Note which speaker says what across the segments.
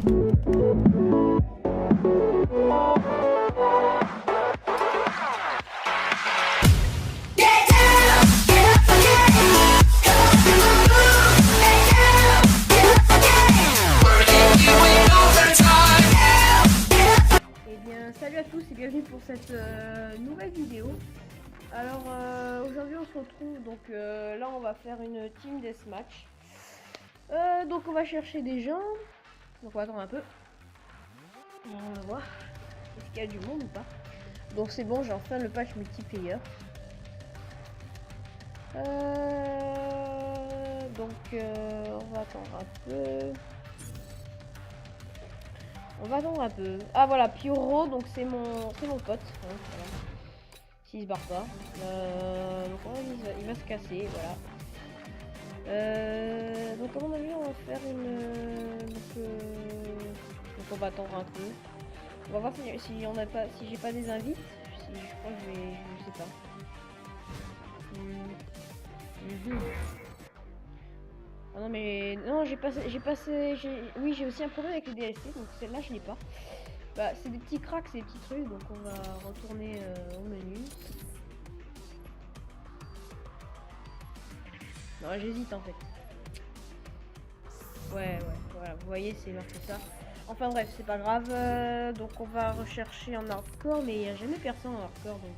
Speaker 1: Salut à tous et bienvenue pour cette nouvelle vidéo. Alors aujourd'hui on se retrouve donc là on va faire une team deathmatch. Donc on va chercher des gens. Donc on va attendre un peu. On va voir est-ce qu'il y a du monde ou pas. Donc c'est bon, j'ai enfin le patch multiplayer. Donc on va attendre un peu. On va attendre un peu. Ah voilà, Pyro, donc c'est mon pote. Hein, voilà. S'il se barre pas. Donc il va se casser, voilà. Donc à mon avis on va faire une. Donc on va attendre un peu. On va voir si on a pas. Si j'ai pas des invites. Si je crois que je vais. Je sais pas. Ah non mais non oui j'ai aussi un problème avec les DLC donc celle-là je l'ai pas. Bah c'est des petits cracks, c'est des petits trucs donc on va retourner au menu. Non j'hésite en fait. Ouais voilà vous voyez c'est marqué ça. Enfin bref c'est pas grave donc on va rechercher en hardcore mais il n'y a jamais personne en hardcore donc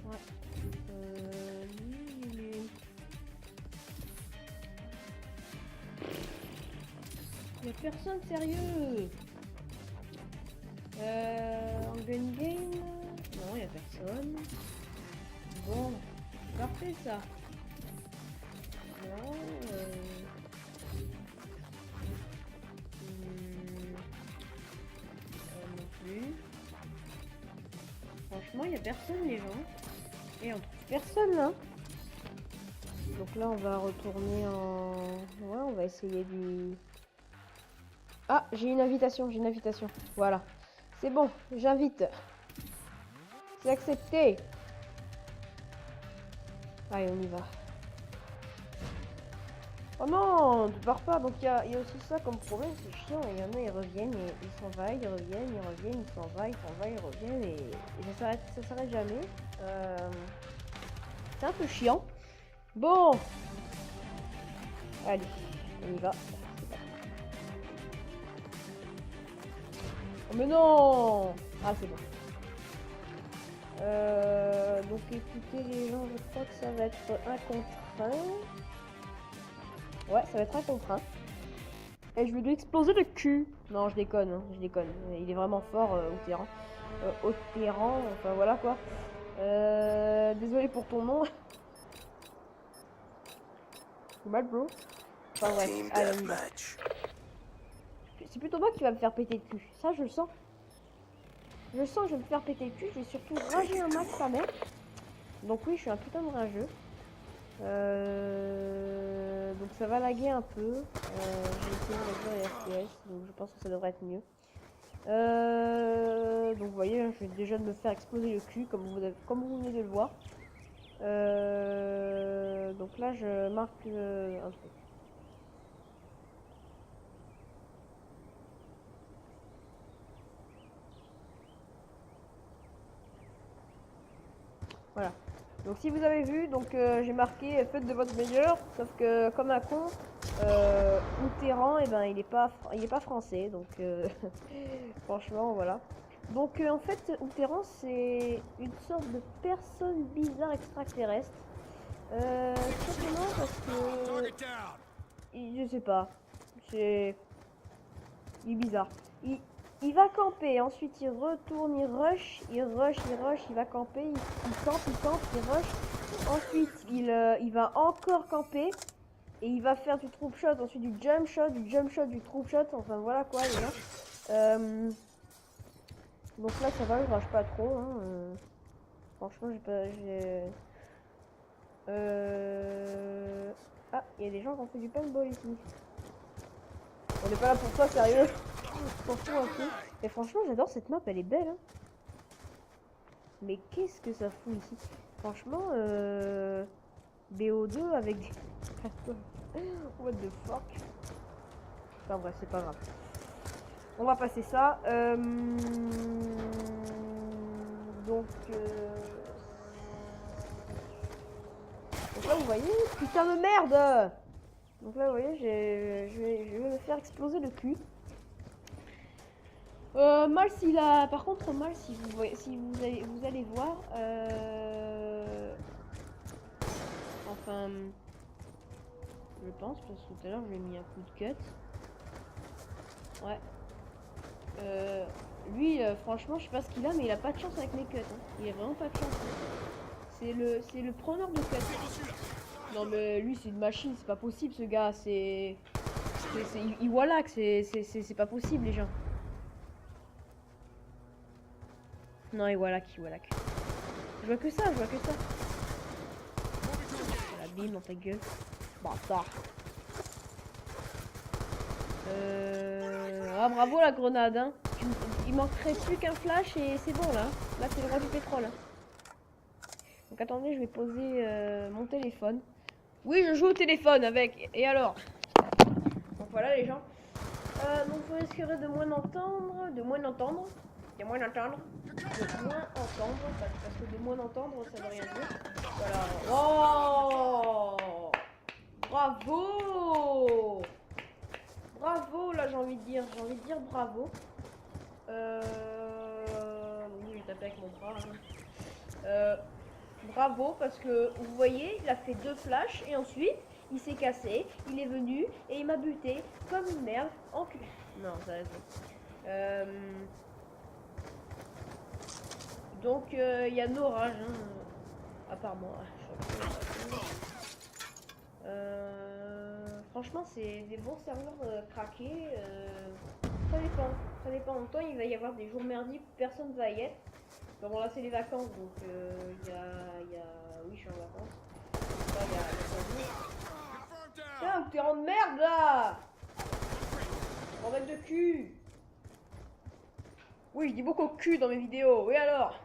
Speaker 1: ouais. Y'a personne sérieux. En gun game. Non, y'a personne. Bon, parfait ça. Non. Non plus. Franchement, y'a personne les gens. Et on trouve personne là. Donc là, on va retourner en. Ouais, on va essayer du. Ah, j'ai une invitation, Voilà. C'est bon, j'invite. C'est accepté. Allez, on y va. Oh non, ne pars pas. Donc il y a aussi ça comme problème, c'est chiant. Il y en a, ils reviennent et ils s'en vont, ils reviennent, ils s'en vont, ils reviennent et ça s'arrête jamais. C'est un peu chiant. Bon. Allez, on y va. Oh mais non. Ah c'est bon. Donc écoutez les gens, je crois que ça va être un contre 1. Ouais, ça va être un contre 1. Et je vais lui exploser le cul. Non, je déconne, hein, je déconne. Il est vraiment fort au terrain. Au terrain, enfin voilà quoi. Désolé pour ton nom. C'est mal bro. Enfin bref, allez, on y va. C'est plutôt moi qui va me faire péter le cul. Ça, je le sens. Je sens que je vais me faire péter le cul. Je vais surtout rager un max sa mère. Donc oui, je suis un putain de rageux. Donc ça va laguer un peu. J'ai essayé de réduire les FPS. Donc je pense que ça devrait être mieux. Donc vous voyez, je vais déjà de me faire exploser le cul comme vous venez de le voir. Donc là, je marque un truc. Voilà. Donc si vous avez vu, donc j'ai marqué faites de votre meilleur, sauf que comme un con, Outerran, et ben il est pas français, donc franchement voilà. Donc en fait Outerran c'est une sorte de personne bizarre extraterrestre. Simplement parce que je sais pas, il est bizarre. Il va camper, ensuite il retourne, il rush, il va camper, il campe, il rush. Ensuite il va encore camper et il va faire du troop shot, ensuite du jump shot, du troop shot, enfin voilà quoi les gars. Donc là ça va, je rush pas trop. Hein, franchement Ah, il y a des gens qui ont fait du paintball ici. On n'est pas là pour ça, sérieux. Et franchement, j'adore cette map, elle est belle. Hein. Mais qu'est-ce que ça fout ici? Franchement, BO2 avec des... What the fuck? Enfin bref, c'est pas grave. On va passer ça. Donc là, vous voyez, putain de merde. Donc là, vous voyez, je vais me faire exploser le cul. Mal s'il a... Par contre, mal si vous voyez, si vous allez voir... Enfin... Je pense, parce que tout à l'heure, je lui ai mis un coup de cut. Ouais. Lui, franchement, je sais pas ce qu'il a, mais il a pas de chance avec mes cuts. Hein. Il a vraiment pas de chance. C'est le preneur de cuts. Non mais lui, c'est une machine, c'est pas possible ce gars. Il voilà que c'est pas possible les gens. Non, il voilà qui voilà que. Je vois que ça, je vois que ça. La bim dans ta gueule. Bâtard. Ah bravo la grenade hein. Il manquerait plus qu'un flash et c'est bon là. Là c'est le roi du pétrole. Hein. Donc attendez, je vais poser mon téléphone. Oui, je joue au téléphone avec. Et alors? Donc voilà les gens. Donc vous risquerez de moins entendre. Parce que de moins entendre, ça veut rien dire. Voilà. Oh, bravo. Bravo là, j'ai envie de dire bravo. Oui, j'ai tapé avec mon bras. Hein. Bravo parce que vous voyez, il a fait 2 flashs et ensuite il s'est cassé, il est venu et il m'a buté comme une merde en cul. Non, ça va. Donc il y a nos rages, hein, à part moi. Franchement, c'est des bons serveurs craqués. Ça dépend. Ça dépend. En même temps, il va y avoir des jours merdiques où personne va y être. Bon, là, c'est les vacances, donc il y a... Oui, je suis en vacances. Là, il y a... Tiens, t'es en merde, là. En mec de cul. Oui, je dis beaucoup cul dans mes vidéos. Oui, alors.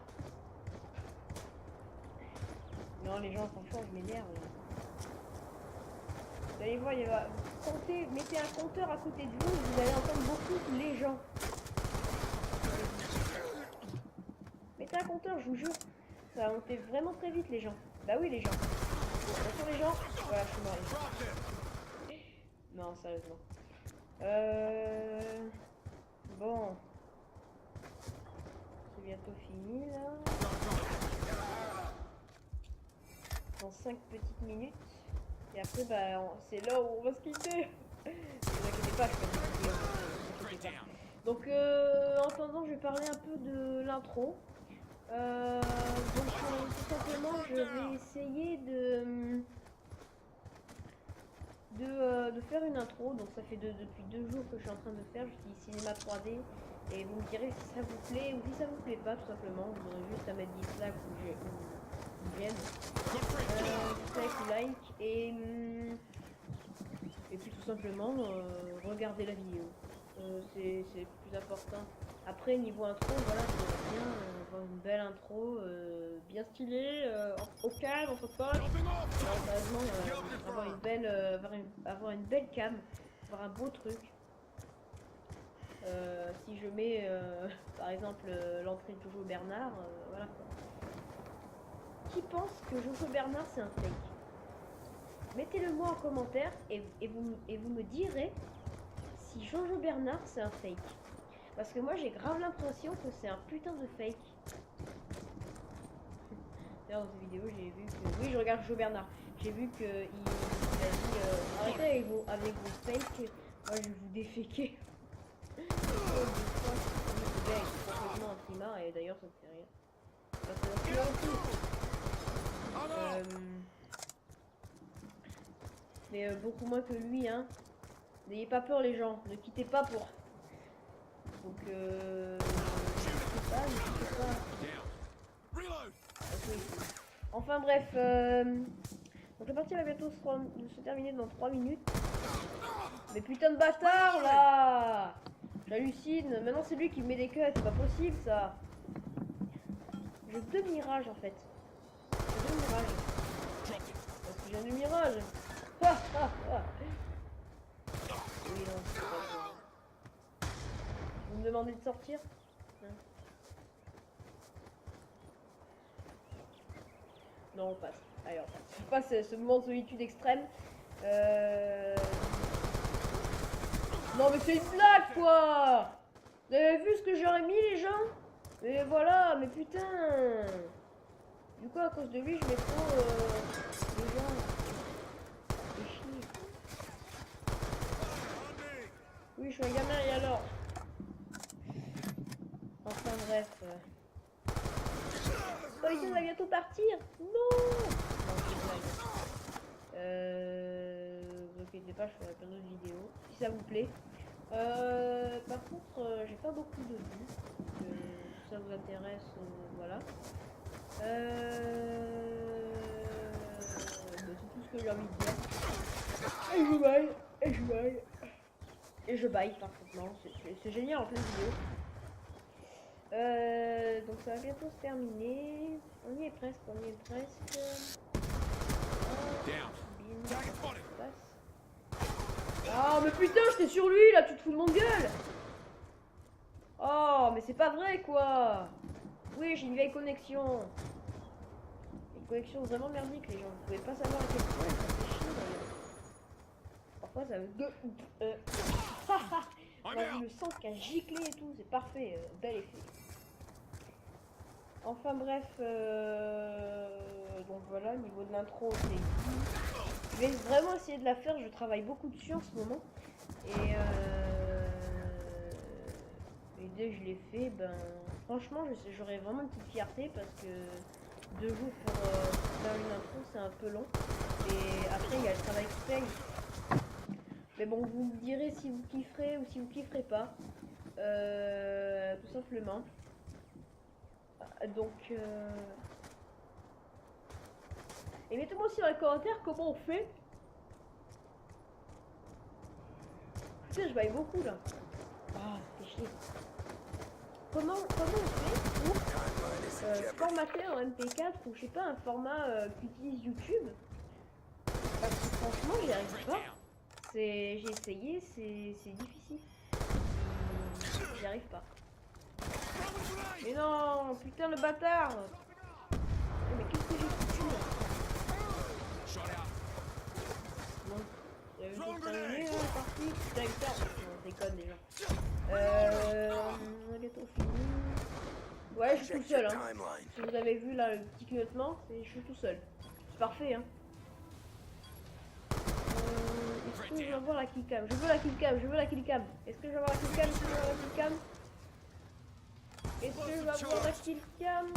Speaker 1: Non, les gens, franchement, je m'énerve. Vous allez voir, il va... Comptez, mettez un compteur à côté de vous, vous allez entendre beaucoup les gens. Mettez un compteur, je vous jure. Ça va monter vraiment très vite, les gens. Bah oui, les gens. Attention, les gens. Voilà, je suis mort. Non, sérieusement. Bon. C'est bientôt fini, là. Dans 5 petites minutes. Et après, bah, c'est là où on va se quitter. Ne vous inquiétez pas, je fais des vidéos. Ne vous inquiétez pas. Donc, en attendant, je vais parler un peu de l'intro. Donc, tout simplement, je vais essayer de faire une intro. Donc, ça fait depuis 2 jours que je suis en train de faire. Je dis cinéma 3D. Et vous me direz si ça vous plaît ou si ça vous plaît pas, tout simplement. Vous aurez juste à mettre dislike ou j'aime. Dislike ou like. Et puis, tout simplement, regardez la vidéo. C'est plus important. Après, niveau intro, voilà, c'est bien avoir une belle intro, bien stylée, au calme, entre potes. Sérieusement, avoir une belle cam, avoir un beau truc. Si je mets, par exemple, l'entrée de Jojo Bernard, voilà quoi. Qui pense que Jojo Bernard c'est un fake? Mettez-le moi en commentaire et vous me direz si Jojo Bernard c'est un fake. Parce que moi j'ai grave l'impression que c'est un putain de fake. D'ailleurs dans cette vidéo j'ai vu que... Oui, je regarde Jojo Bernard. J'ai vu que il a dit arrêtez avec vos fakes, moi je vais vous déféquer. Complètement un primard et d'ailleurs ça ne fait rien. Mais beaucoup moins que lui, hein. N'ayez pas peur les gens, ne quittez pas pour... Donc ne quittez pas. Okay. Enfin bref, donc la partie va bientôt se terminer dans 3 minutes. Mais putain de bâtard là! J'hallucine, maintenant c'est lui qui me met des cuts, c'est pas possible ça! J'ai 2 mirages en fait. J'ai 2 mirages. Parce que j'ai un mirage! Oui, non, c'est pas bon. demander de sortir. Hein. Non, on passe. Allez, on passe. On passe ce moment de solitude extrême. Non, mais c'est une blague, quoi! Vous avez vu ce que j'aurais mis, les gens? Mais voilà, mais putain! Du coup, à cause de lui, je mets trop les gens. C'est chier. Oui, je suis un gamin, et alors? Enfin, bref. Oh, les gars, on va bientôt partir! Non! Non, c'est une blague. Vous inquiétez pas, je ferai plein d'autres vidéos, si ça vous plaît. Par contre, j'ai pas beaucoup de vues. Si ça vous intéresse, voilà. C'est tout ce que j'ai envie de dire. Et je baille, et je baille. Et je baille parfaitement. C'est génial en pleine vidéo. Donc ça va bientôt se terminer. On y est presque, on y est presque. Ah, mais putain, j'étais sur lui là, tu te fous de mon gueule! Oh, mais c'est pas vrai quoi! Oui, j'ai une vieille connexion. Une connexion vraiment merdique, les gens. Vous pouvez pas savoir à quel point ça fait chier d'ailleurs. Parfois ça veut. On a vu le sang qui a giclé et tout, c'est parfait, bel effet. Enfin bref, donc voilà, niveau de l'intro, c'est ici. Je vais vraiment essayer de la faire, je travaille beaucoup dessus en ce moment. Et dès que je l'ai fait, ben franchement, j'aurais vraiment une petite fierté parce que 2 jours pour faire une intro, c'est un peu long. Et après, il y a le travail qui paye. Mais bon, vous me direz si vous kifferez ou si vous kifferez pas. Tout simplement. Donc, et mettez-moi aussi dans les commentaires comment on fait. Putain, je baille beaucoup là. Ah, c'est chier. Comment on fait pour formater en MP4 ou je sais pas, un format qu'utilise YouTube? Parce que franchement, j'y arrive pas. J'ai essayé, c'est difficile. J'y arrive pas. Mais non, putain le bâtard! Mais qu'est-ce que j'ai foutu là? Bon, j'avais juste terminé la partie. Putain, putain, on déconne déjà. On a bientôt fini. Ouais, je suis tout seul. Hein. Si vous avez vu là le petit clignotement, je suis tout seul. C'est parfait. Hein. Est-ce que je vais avoir la killcam? Je veux la killcam, je veux la killcam. Est-ce que je vais avoir la killcam? Est-ce que je vais avoir la killcam? Est-ce que je vais avoir la killcam? Est-ce que je vais avoir la killcam?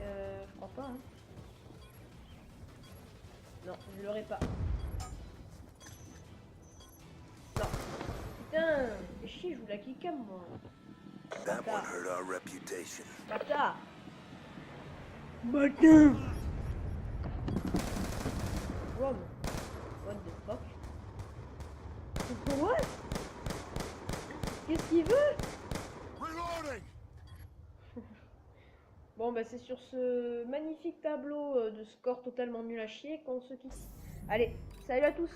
Speaker 1: Je crois pas. Hein. Non, je l'aurai pas. Non. Putain, fais chier, je veux la killcam moi. Bâtard. Bâtard. Bâtard. Wow. What the fuck? What? Qu'est-ce qu'il veut? Bon bah c'est sur ce magnifique tableau de score totalement nul à chier qu'on se quitte. Allez, salut à tous!